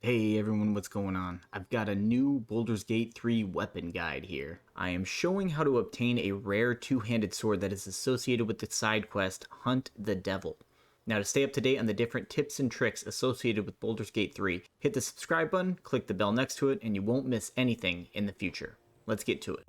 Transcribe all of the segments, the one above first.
Hey everyone, what's going on? I've got a new Baldur's Gate 3 weapon guide here. I am showing how to obtain a rare two-handed sword that is associated with the side quest Hunt the Devil. Now to stay up to date on the different tips and tricks associated with Baldur's Gate 3, hit the subscribe button, click the bell next to it, and you won't miss anything in the future. Let's get to it.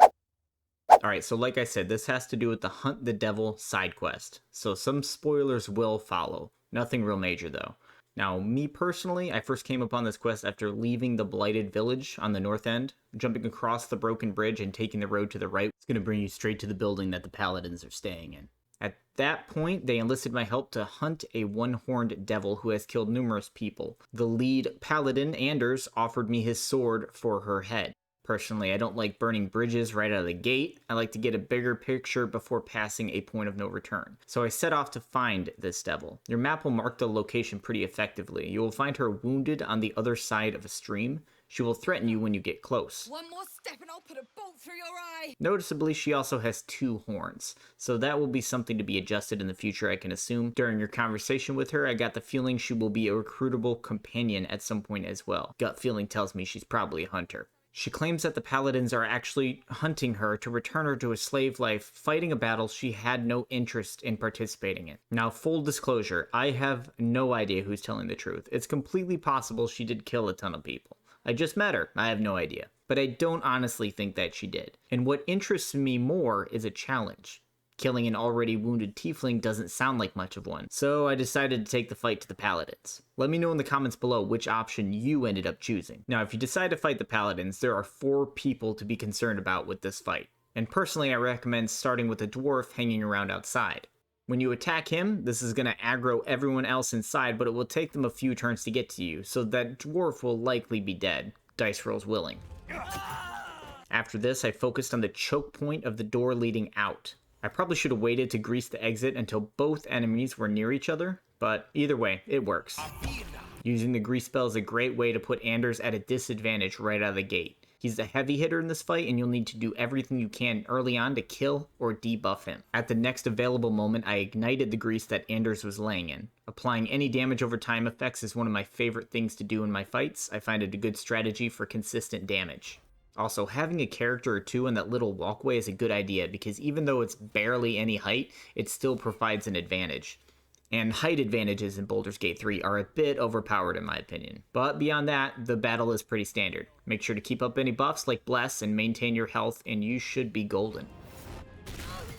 Alright, so like I said, this has to do with the Hunt the Devil side quest. So some spoilers will follow. Nothing real major though. Now, me personally, I first came upon this quest after leaving the Blighted Village on the north end, jumping across the broken bridge and taking the road to the right. It's going to bring you straight to the building that the Paladins are staying in. At that point, they enlisted my help to hunt a one-horned devil who has killed numerous people. The lead Paladin, Anders, offered me his sword for her head. Personally, I don't like burning bridges right out of the gate. I like to get a bigger picture before passing a point of no return. So I set off to find this devil. Your map will mark the location pretty effectively. You will find her wounded on the other side of a stream. She will threaten you when you get close. One more step and I'll put a bolt through your eye! Noticeably, she also has 2 horns, so that will be something to be adjusted in the future, I can assume. During your conversation with her, I got the feeling she will be a recruitable companion at some point as well. Gut feeling tells me she's probably a hunter. She claims that the Paladins are actually hunting her to return her to a slave life, fighting a battle she had no interest in participating in. Now, full disclosure, I have no idea who's telling the truth. It's completely possible she did kill a ton of people. I just met her, I have no idea. But I don't honestly think that she did. And what interests me more is a challenge. Killing an already wounded tiefling doesn't sound like much of one, so I decided to take the fight to the Paladins. Let me know in the comments below which option you ended up choosing. Now, if you decide to fight the Paladins, there are 4 people to be concerned about with this fight. And personally, I recommend starting with a dwarf hanging around outside. When you attack him, this is going to aggro everyone else inside, but it will take them a few turns to get to you, so that dwarf will likely be dead, dice rolls willing. After this, I focused on the choke point of the door leading out. I probably should have waited to grease the exit until both enemies were near each other, but either way, it works. Using the grease spell is a great way to put Anders at a disadvantage right out of the gate. He's the heavy hitter in this fight, and you'll need to do everything you can early on to kill or debuff him. At the next available moment, I ignited the grease that Anders was laying in. Applying any damage over time effects is one of my favorite things to do in my fights. I find it a good strategy for consistent damage. Also, having a character or 2 in that little walkway is a good idea because even though it's barely any height, it still provides an advantage. And height advantages in Baldur's Gate 3 are a bit overpowered in my opinion. But beyond that, the battle is pretty standard. Make sure to keep up any buffs like Bless and maintain your health and you should be golden.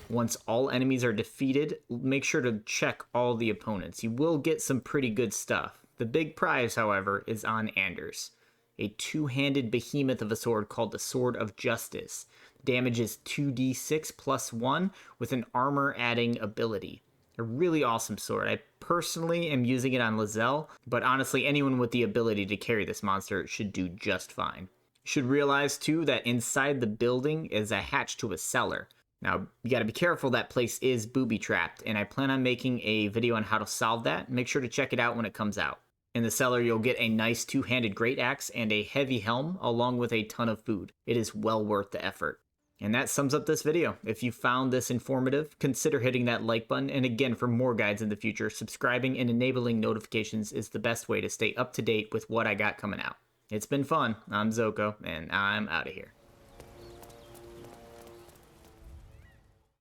Once all enemies are defeated, make sure to check all the opponents. You will get some pretty good stuff. The big prize, however, is on Anders. A 2-handed behemoth of a sword called the Sword of Justice. Damage is 2d6 plus 1 with an armor adding ability. A really awesome sword. I personally am using it on Lizelle, but honestly anyone with the ability to carry this monster should do just fine. You should realize too that inside the building is a hatch to a cellar. Now, you gotta be careful, that place is booby-trapped, and I plan on making a video on how to solve that. Make sure to check it out when it comes out. In the cellar, you'll get a nice 2-handed great axe and a heavy helm, along with a ton of food. It is well worth the effort. And that sums up this video. If you found this informative, consider hitting that like button, and again, for more guides in the future, subscribing and enabling notifications is the best way to stay up to date with what I got coming out. It's been fun. I'm Zoko, and I'm out of here.